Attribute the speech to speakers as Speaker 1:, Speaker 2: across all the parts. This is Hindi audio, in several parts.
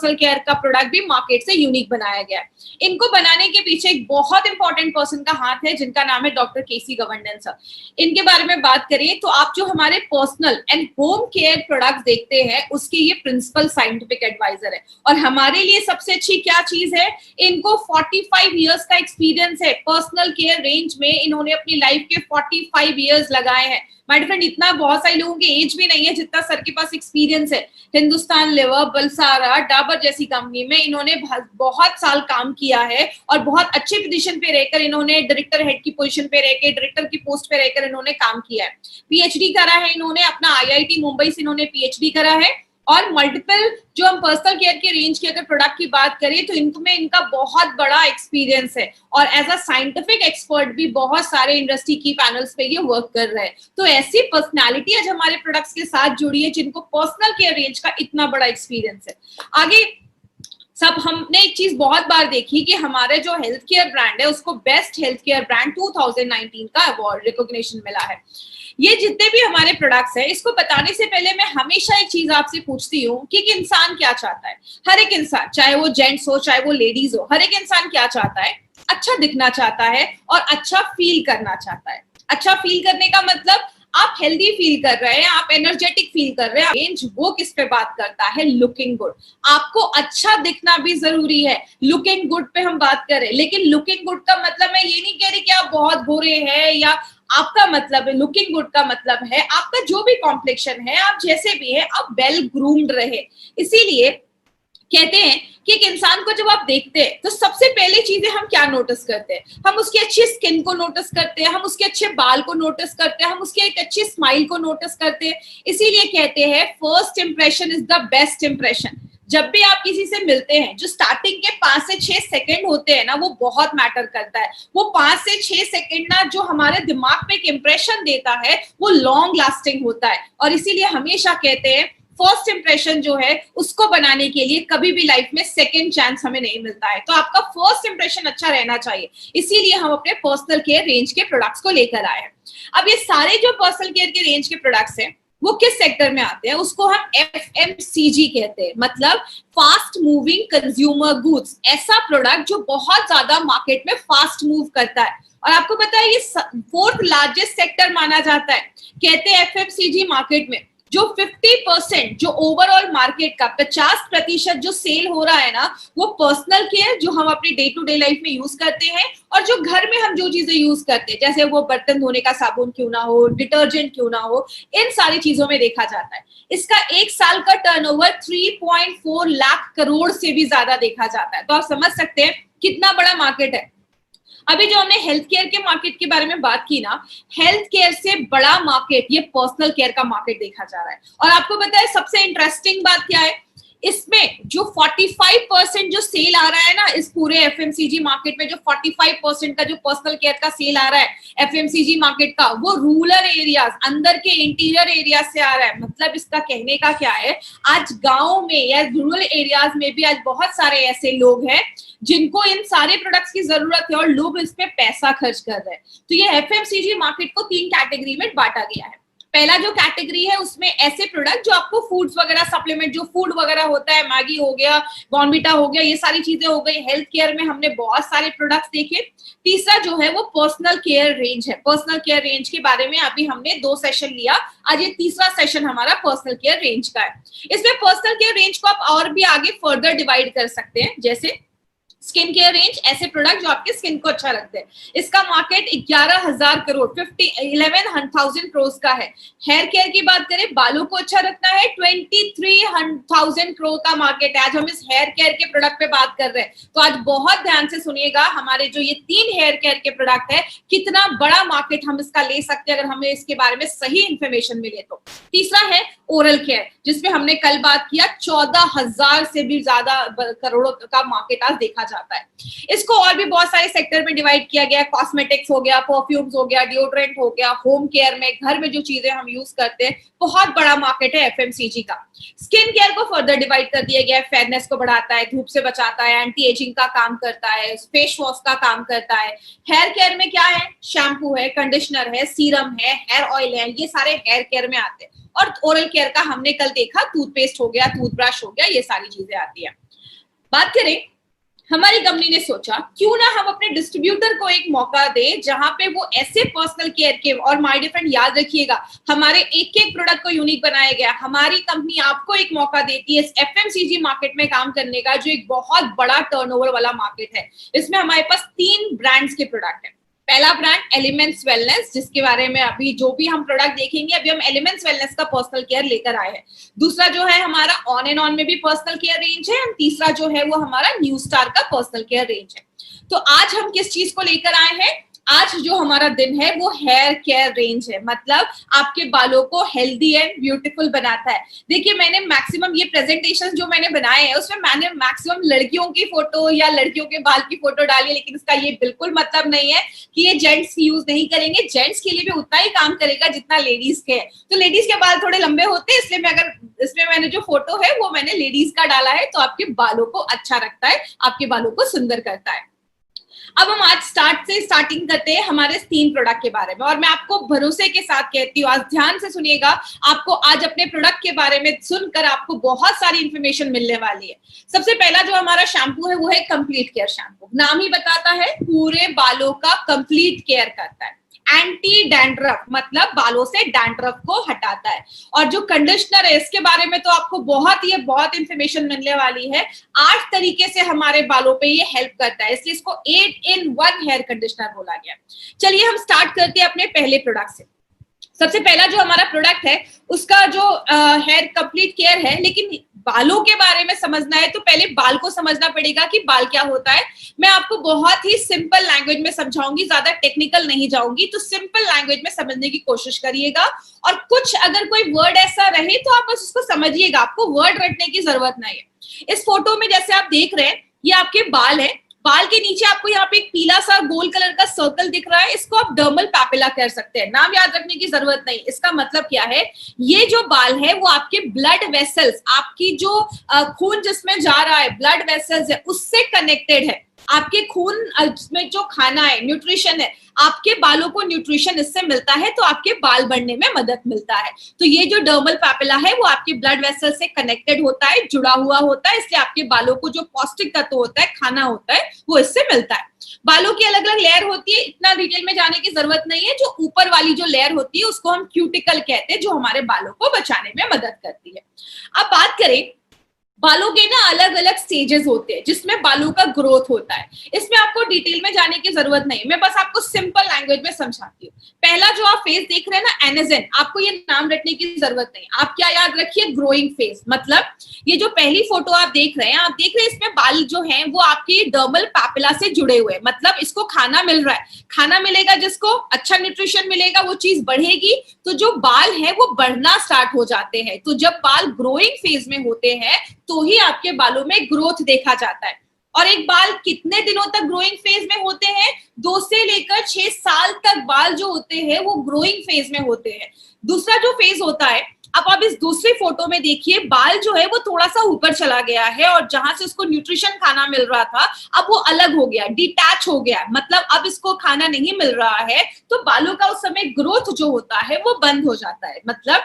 Speaker 1: पर्सनल केयर का प्रोडक्ट भी मार्केट से यूनिक बनाया गया है। इनको बनाने के पीछे एक बहुत इंपॉर्टेंट पर्सन का हाथ है, जिनका नाम है डॉक्टर केसी गवर्नन सर। इनके बारे में बात करें तो आप जो हमारे personal and home care products देखते हैं, उसके ये प्रिंसिपल साइंटिफिक एडवाइजर है। और हमारे लिए सबसे अच्छी क्या चीज है, इनको 45 इयर्स का एक्सपीरियंस है पर्सनल केयर रेंज में। इन्होंने अपनी लाइफ के 45 इयर्स लगाए हैं। माय फ्रेंड, इतना बहुत सारे लोगों की एज भी नहीं है जितना सर के पास एक्सपीरियंस है। हिंदुस्तान लेवर, बलसारा, डाबर जैसी कंपनी में इन्होंने बहुत साल काम किया है और बहुत अच्छे पोजीशन पे रहकर इन्होंने डायरेक्टर हेड की पोजीशन पे रहकर, डायरेक्टर की पोस्ट पे रहकर इन्होंने काम किया है। पीएचडी करा है इन्होंने, अपना आईआईटी मुंबई से इन्होंने पीएचडी करा है। और मल्टीपल जो हम पर्सनल केयर के रेंज की अगर प्रोडक्ट की बात करें तो इनमें इनका बहुत बड़ा एक्सपीरियंस है। और एज अ साइंटिफिक एक्सपर्ट भी बहुत सारे इंडस्ट्री की पैनल्स पे ये वर्क कर रहे हैं। तो ऐसी पर्सनालिटी आज हमारे प्रोडक्ट्स के साथ जुड़ी है जिनको पर्सनल केयर रेंज का इतना बड़ा एक्सपीरियंस है। आगे सब हमने एक चीज बहुत बार देखी कि हमारे जो हेल्थ केयर ब्रांड है उसको बेस्ट हेल्थ केयर ब्रांड 2019 का अवार्ड रिकॉग्निशन मिला है। ये जितने भी हमारे प्रोडक्ट्स हैं, इसको बताने से पहले मैं हमेशा एक चीज आपसे पूछती हूँ कि इंसान क्या चाहता है। हर एक इंसान, चाहे वो जेंट्स हो चाहे वो लेडीज हो, हर एक इंसान क्या चाहता है, अच्छा दिखना चाहता है और अच्छा फील करना चाहता है। अच्छा फील करने का मतलब आप हेल्दी फील कर रहे हैं, आप एनर्जेटिक फील कर रहे हैं। रेंज वो किस पे बात करता है, लुकिंग गुड। आपको अच्छा दिखना भी जरूरी है, लुकिंग गुड पे हम बात करें। लेकिन लुकिंग गुड का मतलब मैं ये नहीं कह रही कि आप बहुत गोरे हैं, या आपका मतलब है लुकिंग गुड का मतलब है आपका जो भी कॉम्प्लेक्शन है, आप जैसे भी है, आप वेल ग्रूम्ड रहे। इसीलिए कहते हैं कि एक इंसान को जब आप देखते हैं तो सबसे पहले चीजें हम क्या नोटिस करते हैं, हम उसकी अच्छी स्किन को नोटिस करते हैं, हम उसके अच्छे बाल को नोटिस करते हैं, हम उसके एक अच्छी स्माइल को नोटिस करते हैं। इसीलिए कहते हैं first impression is the best impression. जब भी आप किसी से मिलते हैं, जो स्टार्टिंग के 5 से 6 सेकंड होते हैं ना, वो बहुत मैटर करता है। वो 5 से 6 सेकंड ना जो हमारे दिमाग पे एक इंप्रेशन देता है वो लॉन्ग लास्टिंग होता है। और इसीलिए हमेशा कहते हैं फर्स्ट इंप्रेशन जो है उसको बनाने के लिए कभी भी लाइफ में सेकंड चांस हमें नहीं मिलता है। तो आपका फर्स्ट इंप्रेशन अच्छा रहना चाहिए। इसीलिए हम अपने पर्सनल केयर रेंज के प्रोडक्ट्स को लेकर आए हैं। अब ये सारे जो पर्सनल केयर के रेंज के प्रोडक्ट्स हैं वो किस सेक्टर में आते हैं, उसको हम FMCG कहते हैं, मतलब फास्ट मूविंग कंज्यूमर गुड्स। ऐसा प्रोडक्ट जो बहुत ज्यादा मार्केट में फास्ट मूव करता है। और आपको पता है ये 4th लार्जेस्ट सेक्टर माना जाता है। कहते हैं FMCG मार्केट में जो 50% जो ओवरऑल मार्केट का 50% जो सेल हो रहा है ना, वो पर्सनल केयर जो हम अपनी डे टू डे लाइफ में यूज करते हैं, और जो घर में हम जो चीजें यूज करते हैं, जैसे वो बर्तन धोने का साबुन क्यों ना हो, डिटर्जेंट क्यों ना हो, इन सारी चीजों में देखा जाता है। इसका एक साल का टर्नओवर 3.4 लाख करोड़ से भी ज्यादा देखा जाता है। तो आप समझ सकते हैं कितना बड़ा मार्केट है। अभी जो हमने हेल्थ केयर के मार्केट के बारे में बात की ना, हेल्थ केयर से बड़ा मार्केट ये पर्सनल केयर का मार्केट देखा जा रहा है। और आपको पता है सबसे इंटरेस्टिंग बात क्या है, इसमें जो 45% जो सेल आ रहा है ना, इस पूरे FMCG मार्केट में जो 45% का जो पर्सनल केयर का सेल आ रहा है FMCG मार्केट का, वो रूरल एरियाज, अंदर के इंटीरियर एरिया से आ रहा है। मतलब इसका कहने का क्या है, आज गांव में या रूरल एरियाज में भी आज बहुत सारे ऐसे लोग हैं जिनको इन सारे प्रोडक्ट्स की जरूरत है और लोग इस पे पैसा खर्च कर रहे हैं। तो ये FMCG मार्केट को 3 कैटेगरी में बांटा गया है। पहला जो कैटेगरी है उसमें ऐसे प्रोडक्ट जो आपको फूड्स वगैरह, सप्लीमेंट जो फूड वगैरह होता है, मैगी हो गया, बॉर्नविटा हो गया, ये सारी चीजें हो गई। हेल्थ केयर में हमने बहुत सारे प्रोडक्ट्स देखे। तीसरा जो है वो पर्सनल केयर रेंज है। पर्सनल केयर रेंज के बारे में अभी हमने 2 सेशन लिया, आज ये तीसरा सेशन हमारा पर्सनल केयर रेंज का है। इसमें पर्सनल केयर रेंज को आप और भी आगे फर्दर डिवाइड कर सकते हैं, जैसे स्किन केयर रेंज, ऐसे प्रोडक्ट जो आपके स्किन को अच्छा रखते हैं। इसका मार्केट 11,000 करोड़ 11,000 करोड़ का है। हेयर केयर की बात करें, बालों को अच्छा रखना है, 23,000 करोड़ का मार्केट है। आज हम इस हेयर केयर के प्रोडक्ट पे बात कर रहे हैं, तो आज बहुत ध्यान से सुनिएगा। हमारे जो ये 3 हेयर केयर के प्रोडक्ट है, कितना बड़ा मार्केट हम इसका ले सकते हैं अगर हमें इसके बारे में सही इंफॉर्मेशन मिले तो। तीसरा है ओरल केयर, जिसमें हमने कल बात किया, 14,000 से भी ज्यादा करोड़ों का मार्केट आज देखा जाता है। इसको और भी बहुत सारे सेक्टर में डिवाइड किया गया। कॉस्मेटिक्स हो गया, परफ्यूम्स हो गया, डिओड्रेंट हो गया, होम केयर में, घर में जो चीजें हम यूज करते हैं, बहुत बड़ा मार्केट है FMCG का। स्किन केयर को फर्दर डिवाइड कर दिया गया है। फेयरनेस को बढ़ाता है, धूप से बचाता है, एंटी एजिंग का काम करता है, फेस वॉश का काम करता है। हेयर केयर में क्या है, शैम्पू है, कंडीशनर है, सीरम है, हेयर ऑयल है, ये सारे हेयर केयर में आते हैं। और ओरल केयर का हमने कल देखा, टूथपेस्ट हो गया, टूथब्रश हो गया, ये सारी चीजें आती है। बात करें, हमारी कंपनी ने सोचा क्यों ना हम अपने डिस्ट्रीब्यूटर को एक मौका दें जहां पे वो ऐसे पर्सनल केयर के, और माय डियर फ्रेंड याद रखिएगा हमारे एक एक प्रोडक्ट को यूनिक बनाया गया। हमारी कंपनी आपको एक मौका देती है इस एफएमसीजी मार्केट में काम करने का, जो एक बहुत बड़ा टर्नओवर वाला मार्केट है। इसमें हमारे पास 3 ब्रांड्स के प्रोडक्ट है। पहला ब्रांड एलिमेंट्स वेलनेस, जिसके बारे में अभी जो भी हम प्रोडक्ट देखेंगे, अभी हम एलिमेंट्स वेलनेस का पर्सनल केयर लेकर आए हैं। दूसरा जो है हमारा ऑन एंड ऑन में भी पर्सनल केयर रेंज है, और तीसरा जो है वो हमारा न्यू स्टार का पर्सनल केयर रेंज है। तो आज हम किस चीज को लेकर आए हैं? आज जो हमारा दिन है वो हेयर केयर रेंज है, मतलब आपके बालों को हेल्दी एंड ब्यूटीफुल बनाता है। देखिए, मैंने मैक्सिमम ये प्रेजेंटेशन जो मैंने बनाए हैं उसमें मैंने मैक्सिमम लड़कियों की फोटो या लड़कियों के बाल की फोटो डाली है, लेकिन इसका ये बिल्कुल मतलब नहीं है कि ये जेंट्स यूज नहीं करेंगे। जेंट्स के लिए भी उतना ही काम करेगा जितना लेडीज के है। तो लेडीज के बाल थोड़े लंबे होते हैं, इसलिए मैं अगर इसमें मैंने जो फोटो है वो मैंने लेडीज का डाला है, तो आपके बालों को अच्छा रखता है, आपके बालों को सुंदर करता है। अब हम आज स्टार्टिंग करते हैं हमारे 3 प्रोडक्ट के बारे में, और मैं आपको भरोसे के साथ कहती हूँ, आज ध्यान से सुनिएगा, आपको आज अपने प्रोडक्ट के बारे में सुनकर आपको बहुत सारी इंफॉर्मेशन मिलने वाली है। सबसे पहला जो हमारा शैम्पू है वो है कंप्लीट केयर शैम्पू। नाम ही बताता है, पूरे बालों का कंप्लीट केयर करता है। एंटी डैंड्रफ, मतलब बालों से डैंड्रफ को हटाता है। और जो कंडीशनर है इसके बारे में तो आपको बहुत इंफॉर्मेशन मिलने वाली है। 8 तरीके से हमारे बालों पे ये हेल्प करता है, इसलिए इसको 8 in 1 हेयर कंडीशनर बोला गया। चलिए हम स्टार्ट करते हैं अपने पहले प्रोडक्ट से। सबसे पहला जो हमारा प्रोडक्ट है उसका जो हेयर कंप्लीट केयर है, लेकिन बालों के बारे में समझना है तो पहले बाल को समझना पड़ेगा कि बाल क्या होता है। मैं आपको बहुत ही सिंपल लैंग्वेज में समझाऊंगी, ज्यादा टेक्निकल नहीं जाऊंगी, तो सिंपल लैंग्वेज में समझने की कोशिश करिएगा। और कुछ अगर कोई वर्ड ऐसा रहे तो आप बस उसको समझिएगा, आपको वर्ड रटने की जरूरत नहीं है। इस फोटो में जैसे आप देख रहे हैं, ये आपके बाल है। बाल के नीचे आपको यहाँ पे एक पीला सा गोल कलर का सर्कल दिख रहा है, इसको आप डर्मल पैपिला कह सकते हैं। नाम याद रखने की जरूरत नहीं। इसका मतलब क्या है, ये जो बाल है वो आपके ब्लड वेसल्स, आपकी जो खून जिसमें जा रहा है, ब्लड वेसल्स है, उससे कनेक्टेड है। आपके खून में जो खाना है, न्यूट्रिशन है, आपके बालों को न्यूट्रिशन इससे मिलता है, तो आपके बाल बढ़ने में मदद मिलता है। तो ये जो डर्मल पैपिला है वो आपके ब्लड वेसल से कनेक्टेड होता है, जुड़ा हुआ होता है, इसलिए आपके बालों को जो पौष्टिक तत्व होता है, खाना होता है, वो इससे मिलता है। बालों की अलग अलग लेयर होती है, इतना डिटेल में जाने की जरूरत नहीं है। जो ऊपर वाली जो लेयर होती है उसको हम क्यूटिकल कहते हैं, जो हमारे बालों को बचाने में मदद करती है। अब बात करें, बालों के ना अलग अलग स्टेजेस होते हैं जिसमें बालों का ग्रोथ होता है। इसमें आपको डिटेल में जाने की जरूरत नहीं, मैं बस आपको सिंपल लैंग्वेज में समझाती हूँ। पहला जो आप फेज देख रहे हैं ना, एनेजेन, आपको ये नाम रटने की जरूरत नहीं। आप क्या याद रखिए, ग्रोइंग फेज। मतलब ये जो पहली फोटो आप देख रहे हैं, आप देख रहे हैं इसमें बाल जो हैं वो आपके डर्मल पैपिला से जुड़े हुए हैं, मतलब इसको खाना मिल रहा है। खाना मिलेगा, जिसको अच्छा न्यूट्रिशन मिलेगा, वो चीज बढ़ेगी, तो जो बाल है वो बढ़ना स्टार्ट हो जाते हैं। तो जब बाल ग्रोइंग फेज में होते हैं तो ही आपके बालों में ग्रोथ देखा जाता है। और एक बाल कितने दिनों तक ग्रोइंग फेज में होते हैं? 2 से लेकर 6 साल तक बाल जो होते हैं वो ग्रोइंग फेज में होते हैं। दूसरा जो फेज होता है, अब आप इस दूसरी फोटो में देखिए, बाल जो है वो थोड़ा सा ऊपर चला गया है, और जहां से उसको न्यूट्रिशन खाना मिल रहा था अब वो अलग हो गया, डिटैच हो गया, मतलब अब इसको खाना नहीं मिल रहा है, तो बालों का उस समय ग्रोथ जो होता है वो बंद हो जाता है। मतलब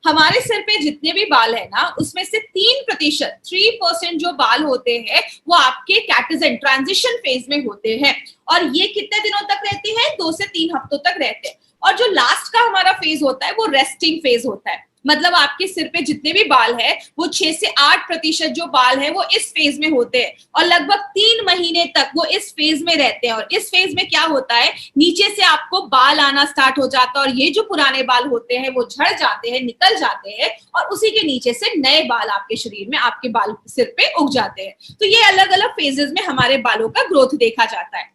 Speaker 1: हमारे सिर पे जितने भी बाल है ना, उसमें से 3% जो बाल होते हैं वो आपके कैटेजन ट्रांजिशन फेज में होते हैं, और ये कितने दिनों तक रहते हैं? 2 से 3 हफ्तों तक रहते हैं। और जो लास्ट का हमारा फेज होता है वो रेस्टिंग फेज होता है। मतलब आपके सिर पे जितने भी बाल है वो 6 से 8% जो बाल है वो इस फेज में होते हैं, और लगभग 3 महीने तक वो इस फेज में रहते हैं। और इस फेज में क्या होता है, नीचे से आपको बाल आना स्टार्ट हो जाता है, और ये जो पुराने बाल होते हैं वो झड़ जाते हैं, निकल जाते हैं, और उसी के नीचे से नए बाल आपके शरीर में, आपके बाल सिर पे उग जाते हैं। तो ये अलग अलग फेजेस में हमारे बालों का ग्रोथ देखा जाता है।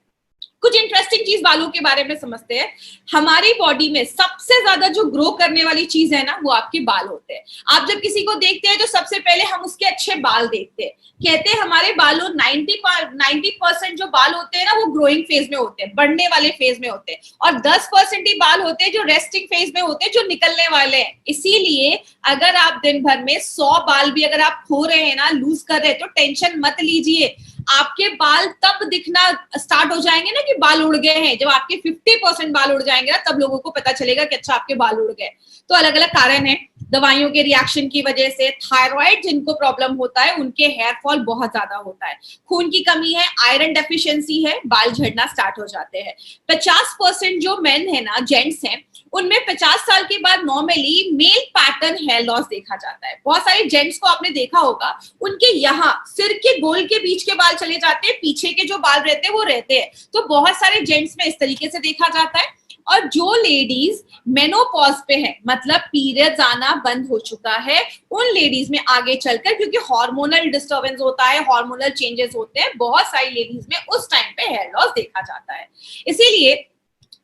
Speaker 1: कुछ इंटरेस्टिंग चीज बालों के बारे में समझते हैं। हमारी बॉडी में सबसे ज्यादा जो ग्रो करने वाली चीज है ना, वो आपके बाल होते हैं। आप जब किसी को देखते हैं तो सबसे पहले हम उसके अच्छे बाल देखते हैं। कहते हैं हमारे बालों 90% जो बाल होते हैं ना वो ग्रोइंग फेज में होते हैं, बढ़ने वाले फेज में होते हैं, और 10% ही बाल होते हैं जो रेस्टिंग फेज में होते हैं, जो निकलने वाले हैं। इसीलिए अगर आप दिन भर में 100 बाल भी अगर आप खो रहे हैं ना, लूज कर रहे हैं, तो टेंशन मत लीजिए। आपके बाल तब दिखना स्टार्ट हो जाएंगे ना कि बाल उड़ गए हैं, जब आपके 50% बाल उड़ जाएंगे ना, तब लोगों को पता चलेगा कि अच्छा आपके बाल उड़ गए। तो अलग अलग कारण है, दवाइयों के रिएक्शन की वजह से, थायराइड जिनको प्रॉब्लम होता है उनके हेयर फॉल बहुत ज्यादा होता है, खून की कमी है, आयरन डेफिशिएंसी है, बाल झड़ना स्टार्ट हो जाते हैं। 50% जो मेन है ना, जेंट्स हैं, उनमें 50 साल के बाद normally male pattern hair loss देखा जाता है। बहुत सारे जेंट्स को आपने देखा होगा, उनके यहाँ सिर के गोल के बीच के बाल चले जाते हैं, पीछे के जो बाल रहते हैं वो रहते हैं। तो बहुत सारे जेंट्स में इस तरीके से देखा जाता है। और जो लेडीज मेनोपॉज पे है, मतलब पीरियड्स आना बंद हो चुका है, उन लेडीज में आगे चलकर, क्योंकि हार्मोनल डिस्टर्बेंस होता है, हार्मोनल चेंजेस होते हैं, बहुत सारी लेडीज में उस टाइम पे हेयर लॉस देखा जाता है। इसीलिए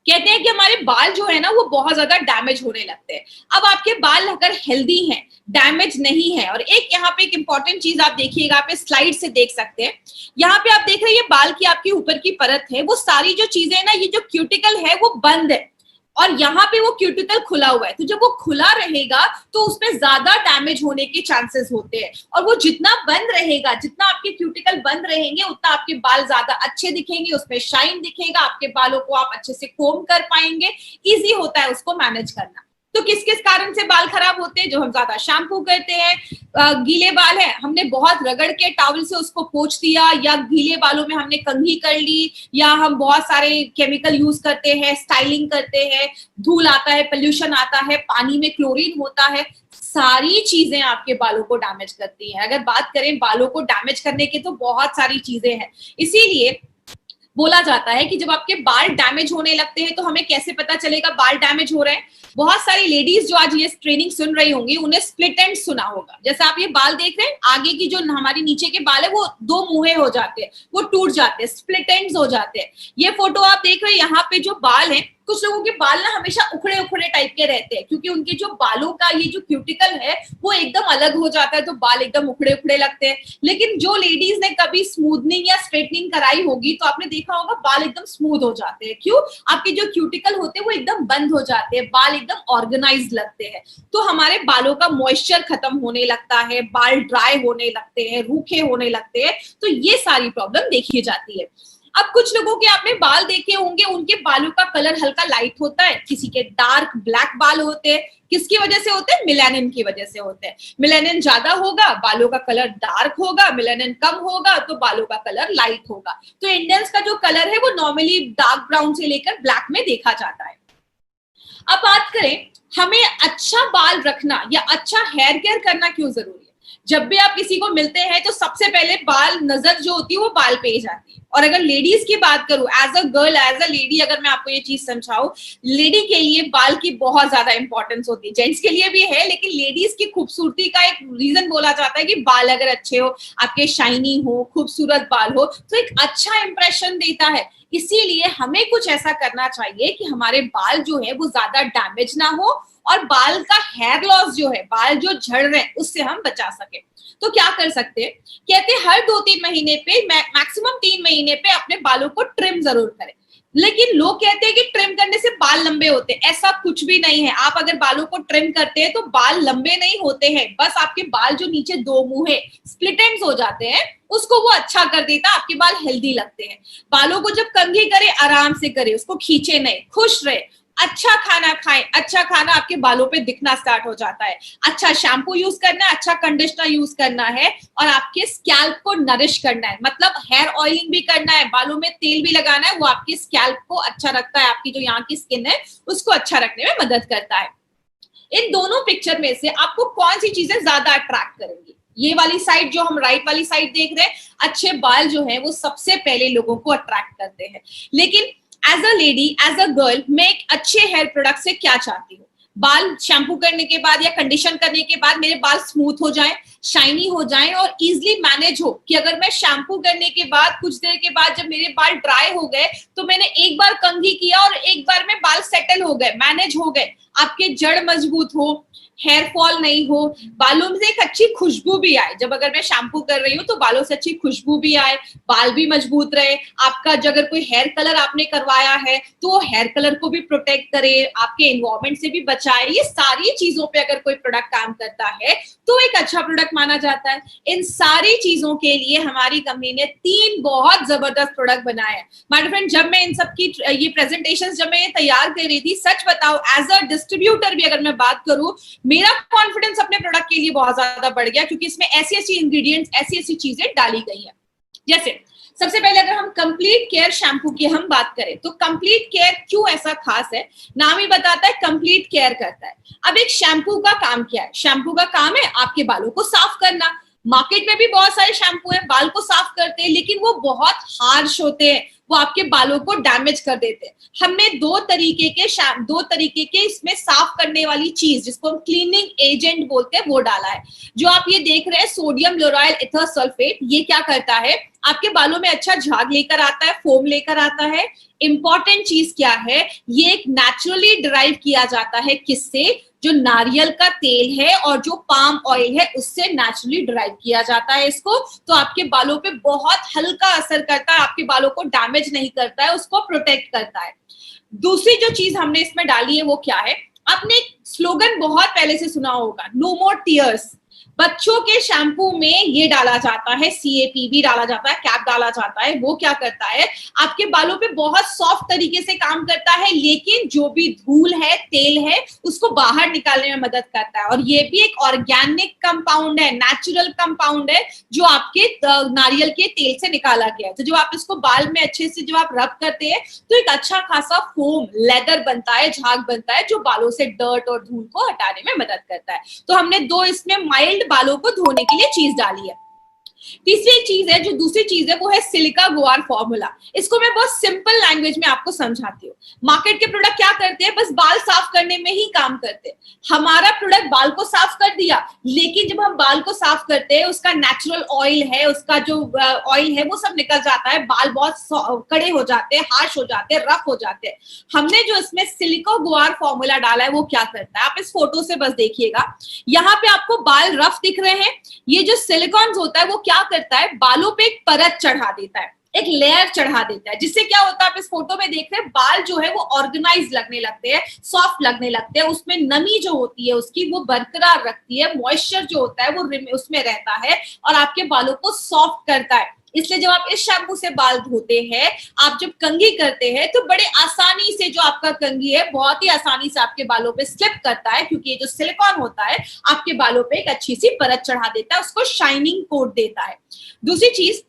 Speaker 1: कहते हैं कि हमारे बाल जो है ना वो बहुत ज्यादा डैमेज होने लगते हैं। अब आपके बाल अगर हेल्दी हैं, डैमेज नहीं है, और एक यहाँ पे एक इंपॉर्टेंट चीज आप देखिएगा, आप इस स्लाइड से देख सकते हैं, यहाँ पे आप देख रहे हैं ये बाल की आपकी ऊपर की परत है, वो सारी जो चीजें है ना, ये जो क्यूटिकल है वो बंद है, और यहाँ पे वो क्यूटिकल खुला हुआ है। तो जब वो खुला रहेगा तो उसमें ज्यादा डैमेज होने के चांसेस होते हैं, और वो जितना बंद रहेगा, जितना आपके क्यूटिकल बंद रहेंगे, उतना आपके बाल ज्यादा अच्छे दिखेंगे, उसमें शाइन दिखेगा, आपके बालों को आप अच्छे से कोम कर पाएंगे, इजी होता है उसको मैनेज करना। तो किस किस कारण से बाल खराब होते हैं? जो हम ज्यादा शैम्पू करते हैं, गीले बाल है, हमने बहुत रगड़ के टॉवल से उसको पोंछ दिया, या गीले बालों में हमने कंघी कर ली, या हम बहुत सारे केमिकल यूज करते हैं, स्टाइलिंग करते हैं, धूल आता है, पोल्यूशन आता है, पानी में क्लोरीन होता है, सारी चीजें आपके बालों को डैमेज करती हैं। अगर बात करें बालों को डैमेज करने की तो बहुत सारी चीजें हैं। इसीलिए बोला जाता है कि जब आपके बाल डैमेज होने लगते हैं तो हमें कैसे पता चलेगा बाल डैमेज हो रहे हैं। बहुत सारी लेडीज जो आज ये ट्रेनिंग सुन रही होंगी, उन्हें स्प्लिट एंड सुना होगा। जैसे आप ये बाल देख रहे हैं, आगे की जो हमारी नीचे के बाल है वो दो मुंहे हो जाते हैं, वो टूट जाते हैं, स्प्लिट एंड्स हो जाते हैं। ये फोटो आप देख रहे हैं, यहाँ पे जो बाल है, कुछ लोगों के बाल ना हमेशा उखड़े उखड़े टाइप के रहते हैं, क्योंकि उनके जो बालों का ये जो क्यूटिकल है वो एकदम अलग हो जाता है, तो बाल एकदम उखड़े उखड़े लगते हैं। लेकिन जो लेडीज ने कभी स्मूथनिंग या स्ट्रेटनिंग कराई होगी तो आपने देखा होगा बाल एकदम स्मूथ हो जाते हैं। क्यों? आपके जो क्यूटिकल होते हैं वो एकदम बंद हो जाते हैं, बाल एकदम ऑर्गेनाइज लगते हैं। तो हमारे बालों का मॉइस्चर खत्म होने लगता है, बाल ड्राई होने लगते हैं, रूखे होने लगते हैं। तो ये सारी प्रॉब्लम देखी जाती है। अब कुछ लोगों के आपने बाल देखे होंगे, उनके बालों का कलर हल्का लाइट होता है, किसी के डार्क ब्लैक बाल होते हैं। किसकी वजह से होते हैं? मेलानिन की वजह से होते हैं। मेलानिन ज्यादा होगा, बालों का कलर डार्क होगा, मेलानिन कम होगा तो बालों का कलर लाइट होगा। तो इंडियंस का जो कलर है वो नॉर्मली डार्क ब्राउन से लेकर ब्लैक में देखा जाता है। अब बात करें हमें अच्छा बाल रखना या अच्छा हेयर केयर करना क्यों जरूरी है। जब भी आप किसी को मिलते हैं तो सबसे पहले बाल, नजर जो होती है वो बाल पे ही जाती है। और अगर लेडीज की बात करूं, as a girl, as a lady, अगर मैं आपको ये चीज समझाऊं, लेडी के लिए बाल की बहुत ज्यादा इंपॉर्टेंस होती है। जेंट्स के लिए भी है, लेकिन लेडीज की खूबसूरती का एक रीजन बोला जाता है कि बाल अगर अच्छे हो, आपके शाइनी हो, खूबसूरत बाल हो, तो एक अच्छा इंप्रेशन देता है। इसीलिए हमें कुछ ऐसा करना चाहिए कि हमारे बाल जो है वो ज्यादा डैमेज ना हो, और बाल का हेयर लॉस जो है, बाल जो झड़ रहे हैं, उससे हम बचा सके। तो क्या कर सकते हैं? कहते हैं हर 2-3 महीने पे, मैक्सिमम 3 महीने पे अपने बालों को ट्रिम जरूर करें। लेकिन लोग कहते हैं कि ट्रिम करने से बाल लंबे होते हैं। ऐसा कुछ भी नहीं है। आप अगर बालों को ट्रिम करते हैं तो बाल लंबे नहीं होते हैं, बस आपके बाल जो नीचे दो मुंह स्प्लिट एंड्स हो जाते हैं, उसको वो अच्छा कर देता है, आपके बाल हेल्दी लगते हैं। बालों को जब कंघी करे, आराम से करे, उसको खींचे नहीं, खुश रहे, अच्छा खाना खाएं। अच्छा खाना आपके बालों पे दिखना स्टार्ट हो जाता है। अच्छा शैम्पू यूज करना है, अच्छा कंडीशनर यूज करना है, और आपके स्कैल्प को नरिश करना है, मतलब हेयर ऑयलिंग भी करना है, बालों में तेल भी लगाना है। वो आपके स्कैल्प को अच्छा रखता है, आपकी जो यहाँ की स्किन है उसको अच्छा रखने में मदद करता है। इन दोनों पिक्चर में से आपको कौन सी चीजें ज्यादा अट्रैक्ट करेंगी? ये वाली साइड, जो हम राइट वाली साइड देख रहे हैं, अच्छे बाल जो है वो सबसे पहले लोगों को अट्रैक्ट करते हैं। लेकिन as a lady, as a girl, मैं एक अच्छे हेयर प्रोडक्ट से क्या चाहती हूँ? बाल शैम्पू करने के बाद या कंडीशन करने के बाद मेरे बाल स्मूथ हो जाएं, शाइनी हो जाएं, और इजिली मैनेज हो कि अगर मैं शैम्पू करने के बाद कुछ देर के बाद जब मेरे बाल ड्राई हो गए तो मैंने एक बार कंघी किया और एक बार में बाल सेटल हो गए, मैनेज हो गए, आपके जड़ मजबूत हो, हेयर फॉल नहीं हो, बालों में से एक अच्छी खुशबू भी आए। जब अगर मैं शैम्पू कर रही हूँ तो बालों से अच्छी खुशबू भी आए, बाल भी मजबूत रहे। आपका अगर कोई हेयर कलर आपने करवाया है तो वो हेयर कलर को भी प्रोटेक्ट करे, आपके एनवायरमेंट से भी बचाए। ये सारी चीजों पे अगर कोई प्रोडक्ट काम करता है तो एक अच्छा प्रोडक्ट माना जाता है। इन सारी चीजों के लिए हमारी कंपनी ने 3 बहुत जबरदस्त प्रोडक्ट बनाए हैं। माय फ्रेंड, जब मैं इन सब की ये प्रेजेंटेशन जब मैं ये तैयार कर रही थी, सच बताओ एज अ डिस्ट्रीब्यूटर भी अगर मैं बात करूं, मेरा कॉन्फिडेंस अपने प्रोडक्ट के लिए बहुत ज्यादा बढ़ गया, क्योंकि इसमें ऐसी ऐसी इंग्रेडिएंट्स, ऐसी ऐसी चीजें डाली गई हैं। जैसे सबसे पहले अगर हम कंप्लीट केयर शैम्पू की हम बात करें तो कंप्लीट केयर क्यों ऐसा खास है, नाम ही बताता है कंप्लीट केयर करता है। अब एक शैम्पू का काम क्या है? शैम्पू का काम है आपके बालों को साफ करना। मार्केट में भी बहुत सारे शैम्पू हैं बाल को साफ करते हैं, लेकिन वो बहुत हार्श होते हैं, वो आपके बालों को डैमेज कर देते हैं। हमने दो तरीके के इसमें साफ करने वाली चीज, जिसको हम क्लीनिंग एजेंट बोलते हैं, वो डाला है। जो आप ये देख रहे हैं सोडियम लोराइल एथर सल्फेट, ये क्या करता है? आपके बालों में अच्छा झाग लेकर आता है, फोम लेकर आता है। इंपॉर्टेंट चीज क्या है? ये एक नेचुरली डिराइव किया जाता है, किससे? जो नारियल का तेल है और जो पाम ऑयल है, उससे नेचुरली डिराइव किया जाता है इसको। तो आपके बालों पे बहुत हल्का असर करता है, आपके बालों को डैमेज नहीं करता है, उसको प्रोटेक्ट करता है। दूसरी जो चीज हमने इसमें डाली है वो क्या है? आपने स्लोगन बहुत पहले से सुना होगा, नो मोर टीयर्स। बच्चों के शैम्पू में ये डाला जाता है, CAPV डाला जाता है, कैप डाला जाता है। वो क्या करता है? आपके बालों पे बहुत सॉफ्ट तरीके से काम करता है, लेकिन जो भी धूल है, तेल है, उसको बाहर निकालने में मदद करता है। और ये भी एक ऑर्गेनिक कंपाउंड है, नेचुरल कंपाउंड है, जो आपके नारियल के तेल से निकाला गया है। तो जब आप इसको बाल में अच्छे से जब आप रब करते हैं तो एक अच्छा खासा फोम, लेदर बनता है, झाग बनता है, जो बालों से डर्ट और धूल को हटाने में मदद करता है। तो हमने दो इसमें माइल्ड बालों को धोने के लिए चीज डाली है। तीसरी एक चीज है, जो दूसरी चीज है, वो है सिलिका गुआर फॉर्मूला। इसको मैं बहुत सिंपल लैंग्वेज में आपको समझाती हूँ। मार्केट के प्रोडक्ट क्या करते हैं? बस बाल साफ करने में ही काम करते हैं। हमारा प्रोडक्ट बाल को साफ कर दिया, लेकिन जब हम बाल को साफ करते हैं, उसका नेचुरल ऑयल है, उसका जो ऑयल है वो सब निकल जाता है, बाल बहुत कड़े हो जाते हैं, हार्श हो जाते हैं, रफ हो जाते हैं। हमने जो इसमें सिलिका गुआर फॉर्मूला डाला है वो क्या करता है? आप इस फोटो से बस देखिएगा, यहाँ पे आपको बाल रफ दिख रहे हैं। ये जो सिलिकॉन होता है वो क्या करता है? बालों पे एक परत चढ़ा देता है, एक लेयर चढ़ा देता है, जिससे क्या होता है? आप इस फोटो में देख रहे हैं, बाल जो है वो ऑर्गेनाइज लगने लगते हैं, सॉफ्ट लगने लगते हैं। उसमें नमी जो होती है उसकी वो बरकरार रखती है, मॉइस्चर जो होता है वो उसमें रहता है और आपके बालों को सॉफ्ट करता है। इसलिए जब आप इस शैम्पू से बाल धोते हैं, आप जब कंघी करते हैं, तो बड़े आसानी से जो आपका कंघी है बहुत ही आसानी से आपके बालों पे स्लिप करता है, क्योंकि ये जो सिलिकॉन होता है आपके बालों पे एक अच्छी सी परत चढ़ा देता है, उसको शाइनिंग कोट देता है। दूसरी चीज,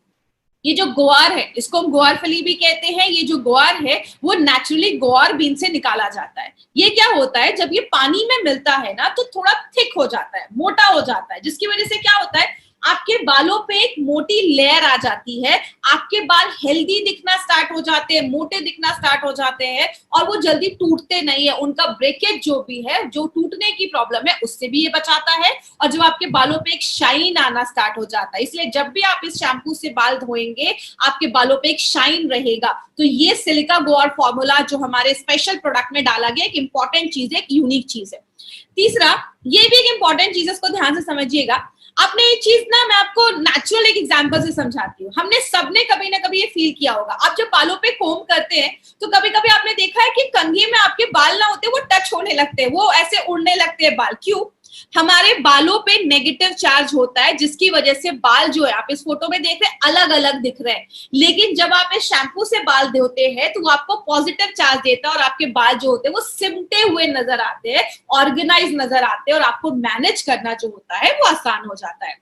Speaker 1: ये जो ग्वार है, इसको हम ग्वार फली भी कहते हैं। ये जो ग्वार है वो नेचुरली ग्वार बीन से निकाला जाता है। ये क्या होता है? जब ये पानी में मिलता है ना, तो थोड़ा थिक हो जाता है, मोटा हो जाता है, जिसकी वजह से क्या होता है? आपके बालों पे एक मोटी लेयर आ जाती है, आपके बाल हेल्दी दिखना स्टार्ट हो जाते हैं, मोटे दिखना स्टार्ट हो जाते हैं, और वो जल्दी टूटते नहीं है। उनका ब्रेकेज जो भी है, जो टूटने की प्रॉब्लम है, उससे भी ये बचाता है। और जब आपके बालों पे एक शाइन आना स्टार्ट हो जाता है, इसलिए जब भी आप इस शैम्पू से बाल धोएंगे आपके बालों पे एक शाइन रहेगा। तो ये सिलिका गुआर फॉर्मूला जो हमारे स्पेशल प्रोडक्ट में डाला गया, एक इंपॉर्टेंट चीज है, एक यूनिक चीज है। तीसरा, ये भी एक इंपॉर्टेंट चीज है, इसको ध्यान से समझिएगा। आपने ये चीज ना, मैं आपको नेचुरल एक एग्जांपल से समझाती हूँ। हमने सबने कभी ना कभी ये फील किया होगा, आप जब बालों पे कोम करते हैं तो कभी कभी आपने देखा है कि कंघी में आपके बाल ना होते, वो टच होने लगते हैं, वो ऐसे उड़ने लगते हैं बाल। क्यों? हमारे बालों पे नेगेटिव चार्ज होता है, जिसकी वजह से बाल जो है, आप इस फोटो में देख रहे हैं, अलग अलग दिख रहे हैं। लेकिन जब आप इस शैम्पू से बाल धोते हैं तो वो आपको पॉजिटिव चार्ज देता है और आपके बाल जो होते हैं वो सिमटे हुए नजर आते हैं, ऑर्गेनाइज नजर आते हैं, और आपको मैनेज करना जो होता है वो आसान हो जाता है।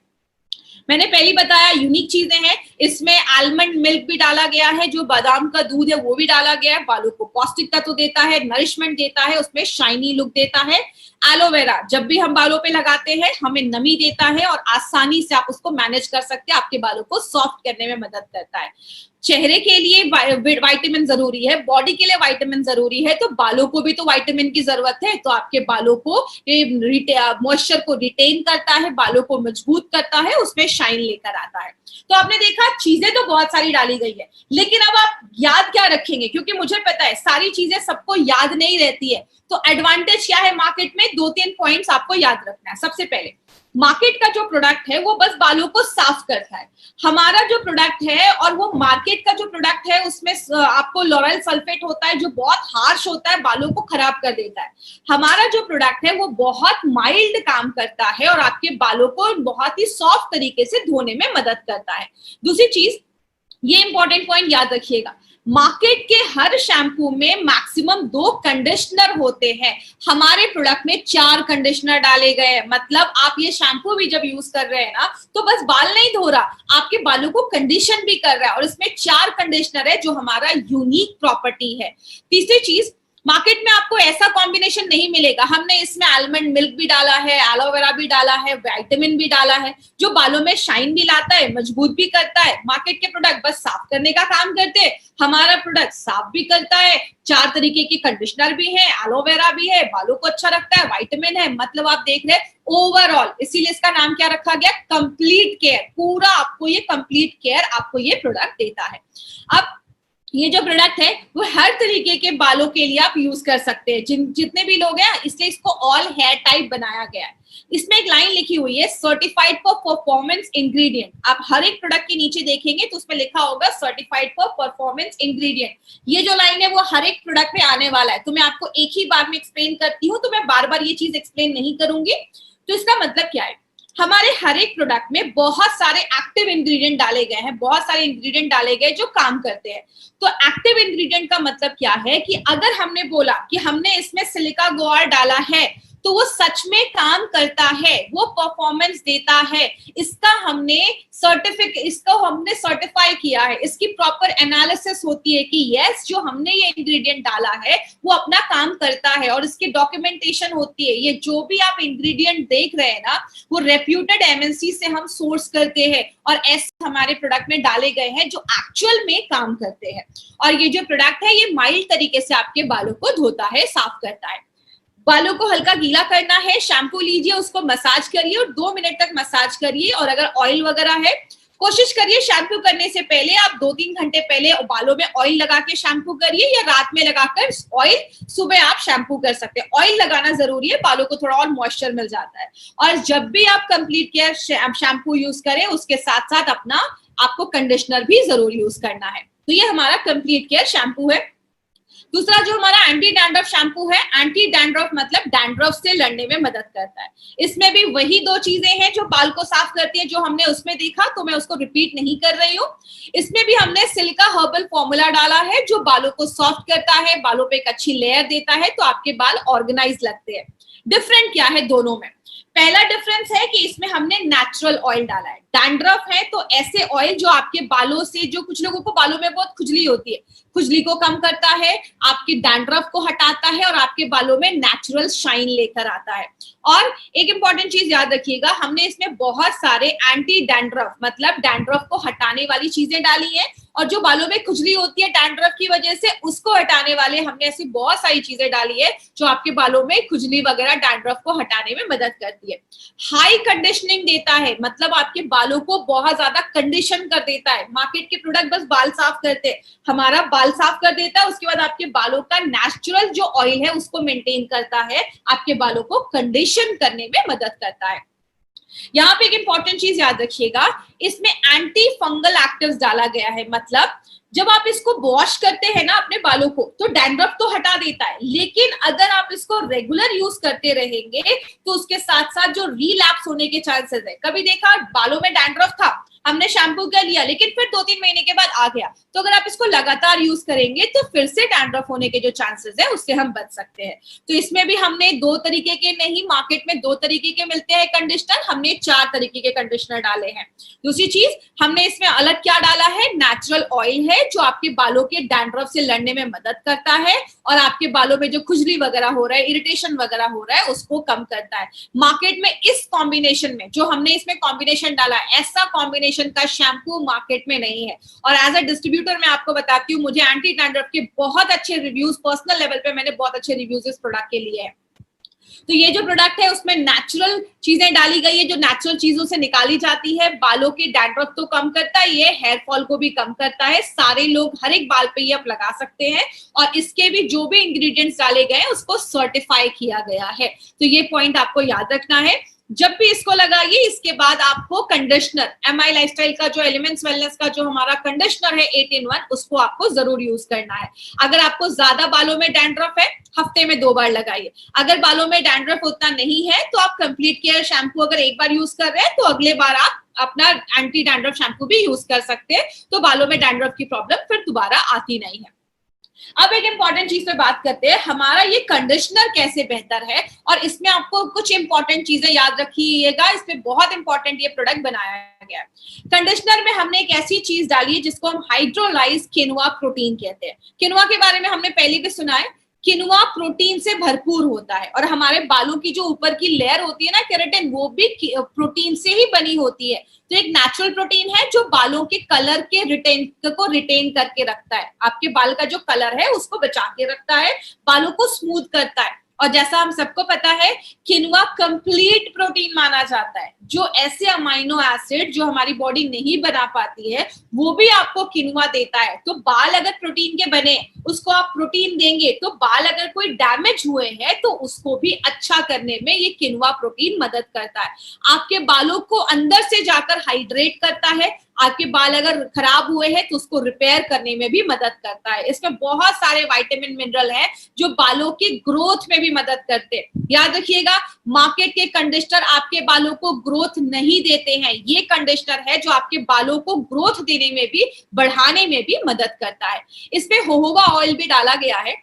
Speaker 1: मैंने पहले बताया यूनिक चीजें हैं, इसमें आलमंड मिल्क भी डाला गया है, जो बादाम का दूध है वो भी डाला गया है, बालों को पौष्टिक तत्व देता है, नरिशमेंट देता है, उसमें शाइनी लुक देता है। एलोवेरा जब भी हम बालों पे लगाते हैं हमें नमी देता है और आसानी से आप उसको मैनेज कर सकते हैं, आपके बालों को सॉफ्ट करने में मदद करता है। चेहरे के लिए विटामिन जरूरी है, बॉडी के लिए विटामिन जरूरी है, तो बालों को भी तो विटामिन की जरूरत है। तो आपके बालों को मॉइस्चर को रिटेन करता है, बालों को मजबूत करता है, उसमें शाइन लेकर आता है। तो आपने देखा चीजें तो बहुत सारी डाली गई है, लेकिन अब आप याद क्या रखेंगे, क्योंकि मुझे पता है सारी चीजें सबको याद नहीं रहती है। तो एडवांटेज क्या है मार्केट में, 2-3 पॉइंट्स आपको याद रखना है। सबसे पहले, मार्केट का जो प्रोडक्ट है वो बस बालों को साफ करता है। हमारा जो प्रोडक्ट है और वो मार्केट का जो प्रोडक्ट है उसमें आपको लॉरेल सल्फेट होता है जो बहुत हार्श होता है, बालों को खराब कर देता है। हमारा जो प्रोडक्ट है वो बहुत माइल्ड काम करता है और आपके बालों को बहुत ही सॉफ्ट तरीके से धोने में मदद करता है। दूसरी चीज, ये इंपॉर्टेंट पॉइंट याद रखिएगा, मार्केट के हर शैम्पू में मैक्सिमम 2 कंडीशनर होते हैं, हमारे प्रोडक्ट में 4 कंडीशनर डाले गए हैं। मतलब आप ये शैम्पू भी जब यूज कर रहे हैं ना, तो बस बाल नहीं धो रहा, आपके बालों को कंडीशन भी कर रहा है, और इसमें 4 कंडीशनर है जो हमारा यूनिक प्रॉपर्टी है। तीसरी चीज, मार्केट में आपको ऐसा कॉम्बिनेशन नहीं मिलेगा, हमने इसमें आलमंड मिल्क भी डाला है, एलोवेरा भी डाला है, विटामिन भी डाला है, जो बालों में शाइन भी लाता है, मजबूत भी करता है। मार्केट के प्रोडक्ट बस साफ करने का काम करते हैं, हमारा प्रोडक्ट साफ भी करता है, 4 तरीके के कंडीशनर भी है, एलोवेरा भी है, बालों को अच्छा रखता है, विटामिन है। मतलब आप देख रहे हैं ओवरऑल, इसीलिए इसका नाम क्या रखा गया, कंप्लीट केयर। पूरा आपको ये कंप्लीट केयर आपको ये प्रोडक्ट देता है। अब ये जो प्रोडक्ट है वो हर तरीके के बालों के लिए आप यूज कर सकते हैं, जितने भी लोग हैं, इसलिए इसको ऑल हेयर टाइप बनाया गया है। इसमें एक लाइन लिखी हुई है, सर्टिफाइड फॉर परफॉर्मेंस इंग्रेडिएंट। आप हर एक प्रोडक्ट के नीचे देखेंगे तो उसमें लिखा होगा सर्टिफाइड फॉर परफॉर्मेंस इंग्रेडिएंट। ये जो लाइन है वो हर एक प्रोडक्ट में आने वाला है, तो मैं आपको एक ही बार में एक्सप्लेन करती हूँ, तो मैं बार बार ये चीज एक्सप्लेन नहीं करूंगी। तो इसका मतलब क्या है, हमारे हर एक प्रोडक्ट में बहुत सारे एक्टिव इंग्रेडिएंट डाले गए हैं, बहुत सारे इंग्रेडिएंट डाले गए जो काम करते हैं। तो एक्टिव इंग्रेडिएंट का मतलब क्या है कि अगर हमने बोला कि हमने इसमें सिलिका गुआर डाला है तो वो सच में काम करता है, वो परफॉर्मेंस देता है, इसको हमने सर्टिफाई किया है, इसकी प्रॉपर एनालिसिस होती है कि यस जो हमने ये इंग्रेडिएंट डाला है वो अपना काम करता है, और इसकी डॉक्यूमेंटेशन होती है। ये जो भी आप इंग्रेडिएंट देख रहे हैं ना, वो रेप्यूटेड एमएनसी से हम सोर्स करते हैं और ऐसे हमारे प्रोडक्ट में डाले गए हैं जो एक्चुअल में काम करते हैं। और ये जो प्रोडक्ट है ये माइल्ड तरीके से आपके बालों को धोता है, साफ करता है। बालों को हल्का गीला करना है, शैम्पू लीजिए, उसको मसाज करिए और 2 मिनट तक मसाज करिए। और अगर ऑयल वगैरह है, कोशिश करिए शैम्पू करने से पहले आप 2-3 घंटे पहले बालों में ऑयल लगा के शैम्पू करिए, या रात में लगाकर ऑयल सुबह आप शैम्पू कर सकते हैं। ऑयल लगाना जरूरी है, बालों को थोड़ा और मॉइस्चर मिल जाता है। और जब भी आप कंप्लीट केयर शैम्पू यूज करें, उसके साथ साथ अपना आपको कंडीशनर भी जरूर यूज करना है। तो ये हमारा कंप्लीट केयर शैम्पू है। दूसरा जो हमारा एंटी डैंड्रफ शैम्पू है, एंटी डैंड्रफ मतलब डैंड्रफ से लड़ने में मदद करता है। इसमें भी वही 2 चीजें हैं जो बाल को साफ करती है, जो हमने उसमें देखा, तो मैं उसको रिपीट नहीं कर रही हूँ। इसमें भी हमने सिल्का हर्बल फॉर्मूला डाला है जो बालों को सॉफ्ट करता है, बालों पे एक अच्छी लेयर देता है, तो आपके बाल ऑर्गेनाइज लगते हैं। डिफरेंट क्या है दोनों में, पहला डिफरेंस है कि इसमें हमने नेचुरल ऑयल डाला है। डैंड्रफ है तो ऐसे ऑयल जो आपके बालों से, जो कुछ लोगों को बालों में बहुत खुजली होती है, खुजली को कम करता है, आपके डैंड्रफ को हटाता है और आपके बालों में नेचुरल शाइन लेकर आता है। और एक इंपॉर्टेंट चीज याद रखिएगा, हमने इसमें बहुत सारे एंटी डैंड्रफ मतलब डैंड्रफ को हटाने वाली चीजें डाली हैं, और जो बालों में खुजली होती है डैंड्रफ की वजह से, उसको हटाने वाले हमने ऐसी बहुत सारी चीजें डाली है जो आपके बालों में खुजली वगैरह डैंड्रफ को हटाने में मदद करती है। हाई कंडीशनिंग देता है, मतलब आपके बालों को बहुत ज्यादा कंडीशन कर देता है। मार्केट के प्रोडक्ट बस बाल साफ करते हैं, हमारा बाल साफ कर देता है, उसके बाद आपके बालों का नेचुरल जो ऑयल है उसको मेंटेन करता है, आपके बालों को कंडीशन करने में मदद करता है। यहाँ पे एक इंपॉर्टेंट चीज याद रखिएगा, इसमें एंटी फंगल एक्टिव्स डाला गया है। मतलब जब आप इसको वॉश करते हैं ना अपने बालों को, तो डैंड्रफ तो हटा देता है, लेकिन अगर आप इसको रेगुलर यूज करते रहेंगे तो उसके साथ साथ जो रीलैप्स होने के चांसेस है। कभी देखा बालों में डैंड्रफ था, हमने शैम्पू कर लिया, लेकिन फिर 2-3 महीने के बाद आ गया, तो अगर आप इसको लगातार यूज करेंगे तो फिर से डैंड्रफ होने के जो चांसेस है उससे हम बच सकते हैं। तो इसमें भी हमने 2 तरीके के नहीं, मार्केट में 2 तरीके के मिलते हैं कंडीशनर, हमने 4 तरीके के कंडीशनर डाले हैं। दूसरी चीज, हमने इसमें अलग क्या डाला है, नेचुरल ऑयल है, है जो आपके बालों के डैंड्रफ से लड़ने में मदद करता है और आपके बालों में जो खुजली वगैरह हो रहा है, इरिटेशन वगैरह हो रहा है, उसको कम करता है। मार्केट में इस कॉम्बिनेशन में जो हमने इसमें कॉम्बिनेशन डाला है, ऐसा कॉम्बिनेशन का शैम्पू मार्केट में नहीं है। और एज अ डिस्ट्रीब्यूटर मैं आपको बताती हूँ, मुझे एंटी डैंड्रफ के बहुत अच्छे रिव्यूज, पर्सनल लेवल पे मैंने बहुत अच्छे रिव्यूज इस प्रोडक्ट के लिए है। तो ये जो प्रोडक्ट है उसमें नेचुरल चीजें डाली गई है, जो नेचुरल चीजों से निकाली जाती है। बालों के डैंड्रफ तो कम करता है, ये हेयर फॉल को भी कम करता है। सारे लोग हर एक बाल पे ये आप लगा सकते हैं और इसके भी जो भी इंग्रेडिएंट्स डाले गए हैं उसको सर्टिफाई किया गया है। तो ये पॉइंट आपको याद रखना है। जब भी इसको लगाइए, इसके बाद आपको कंडीशनर, एमआई लाइफस्टाइल का जो एलिमेंट्स वेलनेस का जो हमारा कंडीशनर है 8 in 1, उसको आपको जरूर यूज करना है। अगर आपको ज्यादा बालों में डैंड्रफ है, हफ्ते में 2 बार लगाइए। अगर बालों में डैंड्रफ उतना नहीं है तो आप कंप्लीट केयर शैम्पू अगर एक बार यूज कर रहे हैं तो अगले बार आप अपना एंटी डैंड्रफ शैम्पू भी यूज कर सकते हैं। तो बालों में डैंड्रफ की प्रॉब्लम फिर दोबारा आती नहीं है। अब एक इंपॉर्टेंट चीज पे बात करते हैं, हमारा ये कंडीशनर कैसे बेहतर है। और इसमें आपको कुछ इंपॉर्टेंट चीजें याद रखिएगा, इसमें बहुत इंपॉर्टेंट ये प्रोडक्ट बनाया गया है। कंडीशनर में हमने एक ऐसी चीज डाली है जिसको हम हाइड्रोलाइज किनुआ प्रोटीन कहते हैं। किनुआ के बारे में हमने पहले भी सुना है। किनुआ प्रोटीन से भरपूर होता है और हमारे बालों की जो ऊपर की लेयर होती है ना केराटिन, वो भी प्रोटीन से ही बनी होती है। तो एक नेचुरल प्रोटीन है जो बालों के कलर के रिटेन करके रखता है। आपके बाल का जो कलर है उसको बचा के रखता है, बालों को स्मूथ करता है। और जैसा हम सबको पता है, किनुआ कंप्लीट प्रोटीन माना जाता है। जो ऐसे अमाइनो एसिड जो हमारी बॉडी नहीं बना पाती है, वो भी आपको किनुआ देता है। तो बाल अगर प्रोटीन के बने, उसको आप प्रोटीन देंगे, तो बाल अगर कोई डैमेज हुए हैं तो उसको भी अच्छा करने में ये किनुआ प्रोटीन मदद करता है। आपके बालों को अंदर से जाकर हाइड्रेट करता है। आपके बाल अगर खराब हुए हैं तो उसको रिपेयर करने में भी मदद करता है। इसमें बहुत सारे विटामिन मिनरल हैं जो बालों की ग्रोथ में भी मदद करते हैं। याद रखिएगा, मार्केट के कंडीशनर आपके बालों को ग्रोथ नहीं देते हैं। ये कंडीशनर है जो आपके बालों को ग्रोथ देने में भी, बढ़ाने में भी मदद करता है। इसमें जोहोबा ऑयल भी डाला गया है।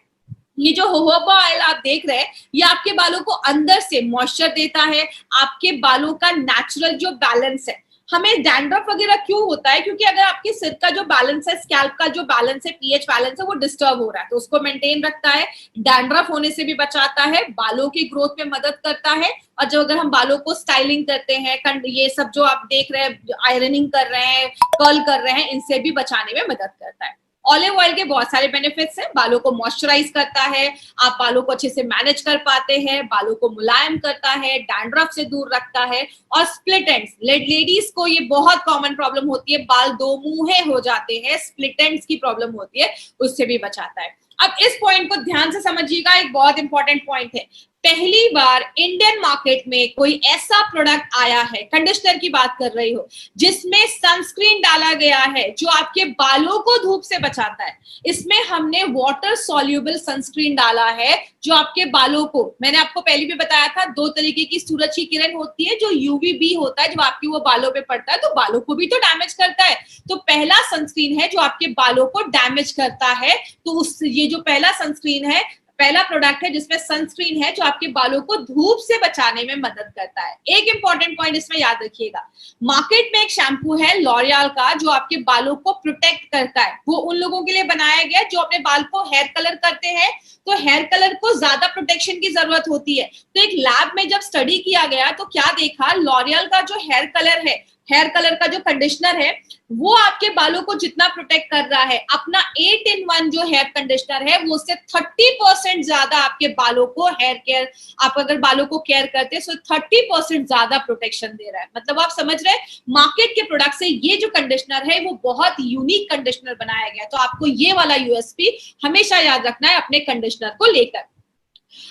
Speaker 1: ये जो जोहोबा ऑयल आप देख रहे हैं, ये आपके बालों को अंदर से मॉइस्चर देता है। आपके बालों का नेचुरल जो बैलेंस है, हमें डैंड्रफ वगैरह क्यों होता है? क्योंकि अगर आपके सिर का जो बैलेंस है, स्कैल्प का जो बैलेंस है, पीएच बैलेंस है, वो डिस्टर्ब हो रहा है, तो उसको मेंटेन रखता है, डैंड्रफ होने से भी बचाता है, बालों की ग्रोथ में मदद करता है। और जो अगर हम बालों को स्टाइलिंग करते हैं, ये सब जो आप देख रहे हैं, आयरनिंग कर रहे हैं, कर्ल कर रहे हैं, इनसे भी बचाने में मदद करता है। ऑलिव ऑयल के बहुत सारे बेनिफिट्स हैं। बालों को मॉइस्चराइज करता है, आप बालों को अच्छे से मैनेज कर पाते हैं, बालों को मुलायम करता है, डैंड्रफ से दूर रखता है। और स्प्लिट एंड्स, लेडीज को ये बहुत कॉमन प्रॉब्लम होती है, बाल दो मुंहे हो जाते हैं, स्प्लिट एंड्स की प्रॉब्लम होती है, उससे भी बचाता है। अब इस पॉइंट को ध्यान से समझिएगा, एक बहुत इंपॉर्टेंट पॉइंट है। पहली बार इंडियन मार्केट में कोई ऐसा प्रोडक्ट आया है, कंडीशनर की बात कर रही हो, जिसमें सनस्क्रीन डाला गया है जो आपके बालों को धूप से बचाता है। इसमें हमने वाटर सॉल्युबल सनस्क्रीन डाला है जो आपके बालों को, मैंने आपको पहले भी बताया था, 2 तरीके की सूरज की किरण होती है। जो यूवीबी होता है, जब आपकी वो बालों पे पड़ता है तो बालों को भी तो डैमेज करता है। तो पहला सनस्क्रीन है जो आपके बालों को डैमेज करता है। तो ये जो पहला सनस्क्रीन है, पहला प्रोडक्ट है जिसमें सनस्क्रीन है जो आपके बालों को धूप से बचाने में मदद करता है। एक इंपॉर्टेंट पॉइंट इसमें याद रखिएगा, मार्केट में एक शैम्पू है लॉरियल का जो आपके बालों को प्रोटेक्ट करता है। वो उन लोगों के लिए बनाया गया जो अपने बाल को हेयर कलर करते हैं, तो हेयर कलर को ज्यादा प्रोटेक्शन की जरूरत होती है। तो एक लैब में जब स्टडी किया गया तो क्या देखा, लॉरियल का जो हेयर कलर है, हेयर कलर का जो कंडीशनर है, वो आपके बालों को जितना प्रोटेक्ट कर रहा है, अपना 8 in 1 जो हेयर कंडीशनर है, वो उससे 30% ज्यादा आपके बालों को हेयर केयर, आप अगर बालों को केयर करते हैं तो 30% ज्यादा प्रोटेक्शन दे रहा है। मतलब आप समझ रहे हैं, मार्केट के प्रोडक्ट से ये जो कंडीशनर है वो बहुत यूनिक कंडीशनर बनाया गया। तो आपको ये वाला यूएसपी हमेशा याद रखना है अपने कंडीशनर को लेकर।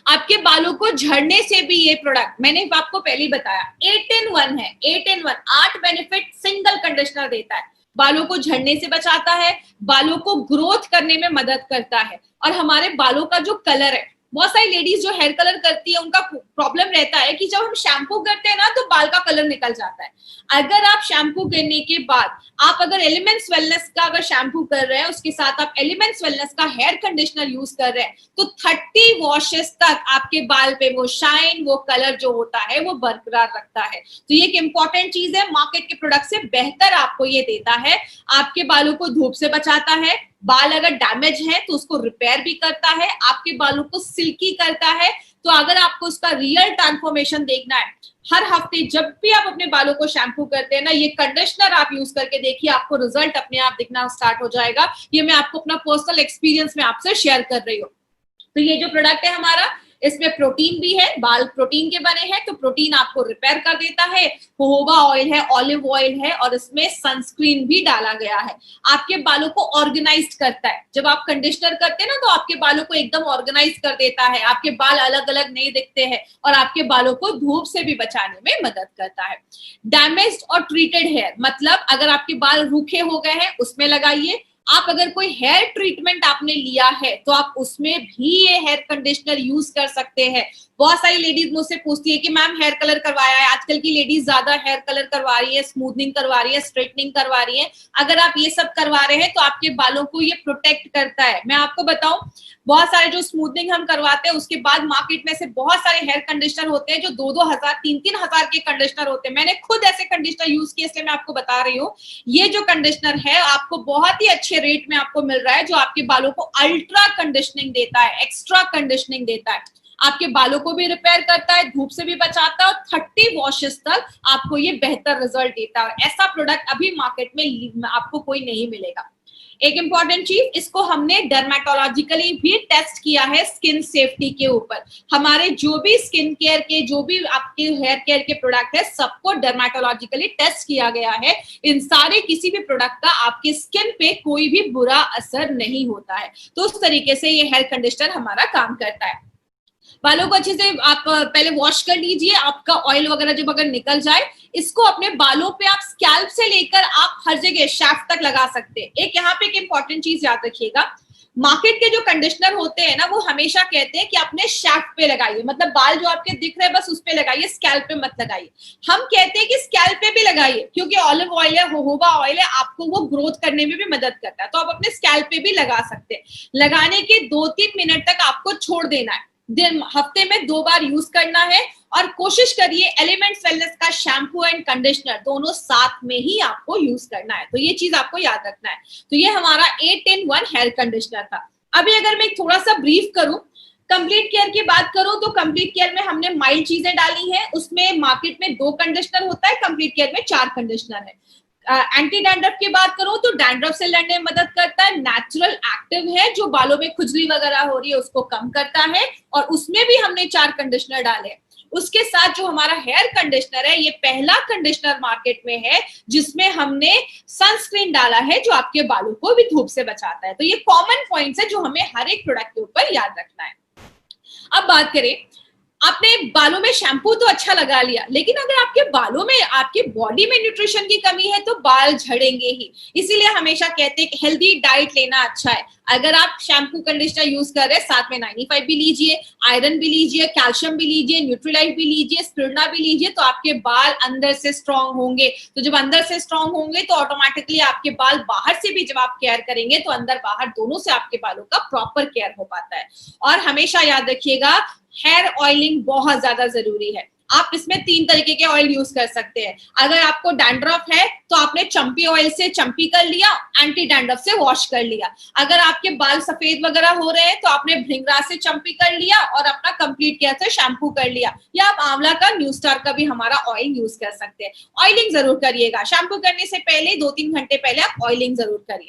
Speaker 1: आपके बालों को झड़ने से भी ये प्रोडक्ट, मैंने आपको पहले ही बताया, 8 in 1 है। 8 in 1, 8 बेनिफिट सिंगल कंडीशनर देता है। बालों को झड़ने से बचाता है, बालों को ग्रोथ करने में मदद करता है, और हमारे बालों का जो कलर है बहुत सारी लेडीज जो हेयर कलर करती है उनका प्रॉब्लम रहता है कि जब हम शैम्पू करते हैं ना तो बाल का कलर निकल जाता है। अगर आप शैम्पू करने के बाद आप अगर एलिमेंट्स वेलनेस का अगर शैम्पू कर रहे हैं, उसके साथ आप एलिमेंट्स वेलनेस का हेयर कंडीशनर यूज कर रहे हैं, तो 30 वॉशेस तक आपके बाल पे वो शाइन, वो कलर जो होता है वो बरकरार रखता है। तो ये एक इंपॉर्टेंट चीज है, मार्केट के प्रोडक्ट से बेहतर आपको ये देता है। आपके बालों को धूप से बचाता है, बाल अगर डैमेज है तो उसको रिपेयर भी करता है, आपके बालों को सिल्की करता है। तो अगर आपको उसका रियल ट्रांसफॉर्मेशन देखना है, हर हफ्ते जब भी आप अपने बालों को शैम्पू करते हैं ना, ये कंडीशनर आप यूज करके देखिए, आपको रिजल्ट अपने आप दिखना स्टार्ट हो जाएगा। ये मैं आपको अपना पर्सनल एक्सपीरियंस में आपसे शेयर कर रही हूँ। तो ये जो प्रोडक्ट है हमारा, इसमें प्रोटीन भी है, बाल प्रोटीन के बने हैं, तो प्रोटीन आपको रिपेयर कर देता है। जोहोबा ऑयल है, ऑलिव ऑयल है, और इसमें सनस्क्रीन भी डाला गया है। आपके बालों को ऑर्गेनाइज करता है। जब आप कंडीशनर करते हैं ना तो आपके बालों को एकदम ऑर्गेनाइज कर देता है, आपके बाल अलग अलग नहीं दिखते हैं, और आपके बालों को धूप से भी बचाने में मदद करता है। डैमेज्ड और ट्रीटेड हेयर, मतलब अगर आपके बाल रूखे हो गए हैं उसमें लगाइए। आप अगर कोई हेयर ट्रीटमेंट आपने लिया है तो आप उसमें भी ये हेयर कंडीशनर यूज कर सकते हैं। बहुत सारी लेडीज मुझसे पूछती है कि मैम हेयर कलर करवाया है, आजकल की लेडीज ज्यादा हेयर कलर करवा रही है, स्मूथनिंग करवा रही है, स्ट्रेटनिंग करवा रही है। अगर आप ये सब करवा रहे हैं तो आपके बालों को ये प्रोटेक्ट करता है। मैं आपको बताऊं, बहुत सारे जो स्मूथनिंग हम करवाते हैं उसके बाद मार्केट में से बहुत सारे हेयर कंडीशनर होते हैं जो 2-2 हजार 3-3 हजार के कंडीशनर होते हैं। मैंने खुद ऐसे कंडीशनर यूज किए, इसलिए मैं आपको बता रही हूँ। ये जो कंडीशनर है आपको बहुत ही अच्छे रेट में आपको मिल रहा है, जो आपके बालों को अल्ट्रा कंडीशनिंग देता है, एक्स्ट्रा कंडीशनिंग देता है, आपके बालों को भी रिपेयर करता है, धूप से भी बचाता है, और 30 वॉशेस तक आपको ये बेहतर रिजल्ट देता है। ऐसा प्रोडक्ट अभी मार्केट में आपको कोई नहीं मिलेगा। एक इंपॉर्टेंट चीज, इसको हमने डर्मेटोलॉजिकली भी टेस्ट किया है स्किन सेफ्टी के ऊपर। हमारे जो भी स्किन केयर के, जो भी आपके हेयर केयर के प्रोडक्ट है, सबको डर्मेटोलॉजिकली टेस्ट किया गया है। इन सारे किसी भी प्रोडक्ट का आपके स्किन पे कोई भी बुरा असर नहीं होता है। तो उस तरीके से ये हेयर कंडीशनर हमारा काम करता है। बालों को अच्छे से आप पहले वॉश कर लीजिए, आपका ऑयल वगैरह जब अगर निकल जाए, इसको अपने बालों पे आप स्कैल्प से लेकर आप हर जगह शाफ्ट तक लगा सकते हैं। एक यहाँ पे एक इंपॉर्टेंट चीज याद रखिएगा, मार्केट के जो कंडीशनर होते हैं ना वो हमेशा कहते हैं कि अपने शाफ्ट पे लगाइए, मतलब बाल जो आपके दिख रहे हैं बस उस पे लगाइए, स्कैल्प पे मत लगाइए। हम कहते हैं कि स्कैल्प पे भी लगाइए, क्योंकि ऑलिव ऑयल है, जोहोबा ऑयल है, आपको वो ग्रोथ करने में भी मदद करता है। तो आप अपने स्कैल्प पे भी लगा सकते हैं। लगाने के 2-3 मिनट तक आपको छोड़ देना है, दिन हफ्ते में 2 बार यूज करना है, और कोशिश करिए एलिमेंट्स वेलनेस का शैम्पू एंड कंडीशनर दोनों साथ में ही आपको यूज करना है। तो ये चीज आपको याद रखना है। तो ये हमारा 8-in-1 हेयर कंडीशनर था। अभी अगर मैं थोड़ा सा ब्रीफ करूं, कंप्लीट केयर की बात करूं तो कंप्लीट केयर में हमने माइल्ड चीजें डाली हैं। उसमें मार्केट में 2 कंडीशनर होता है, कंप्लीट केयर में 4 कंडीशनर है। एंटी डैंड्रफ की बात करूं तो डैंड्रफ से लड़ने में मदद करता है, नेचुरल एक्टिव है, जो बालों में खुजली वगैरह हो रही है उसको कम करता है, और उसमें भी हमने 4 कंडीशनर डाले। उसके साथ जो हमारा हेयर कंडीशनर है, ये पहला कंडीशनर मार्केट में है जिसमें हमने सनस्क्रीन डाला है, जो आपके बालों को भी धूप से बचाता है। तो ये कॉमन पॉइंट्स है जो हमें हर एक प्रोडक्ट के ऊपर याद रखना है। अब बात करें, आपने बालों में शैम्पू तो अच्छा लगा लिया, लेकिन अगर आपके बालों में, आपके बॉडी में न्यूट्रिशन की कमी है तो बाल झड़ेंगे ही। इसीलिए हमेशा कहते हैं कि हेल्दी डाइट लेना अच्छा है। अगर आप शैम्पू कंडीशनर यूज कर रहे हैं, साथ में 95 भी लीजिए, आयरन भी लीजिए, कैल्शियम भी लीजिए, न्यूट्रीलाइट भी लीजिए, स्पिरुलिना भी लीजिए, तो आपके बाल अंदर से स्ट्रांग होंगे। तो जब अंदर से स्ट्रांग होंगे तो ऑटोमेटिकली आपके बाल बाहर से भी जब आप केयर करेंगे तो अंदर बाहर दोनों से आपके बालों का प्रॉपर केयर हो पाता है। और हमेशा याद रखिएगा, हेयर ऑयलिंग बहुत ज्यादा जरूरी है। आप इसमें 3 तरीके के ऑयल यूज कर सकते हैं। अगर आपको डैंड्रफ है तो आपने चंपी ऑयल से चंपी कर लिया, एंटी डैंड्रफ से वॉश कर लिया। अगर आपके बाल सफेद वगैरह हो रहे हैं तो आपने भृंगराज से चंपी कर लिया और अपना कंप्लीट केयर से शैम्पू कर लिया, या आप आंवला का, न्यू स्टार का भी हमारा ऑयल यूज कर सकते हैं। ऑयलिंग जरूर करिएगा, शैम्पू करने से पहले 2-3 घंटे पहले आप ऑयलिंग जरूर करिए।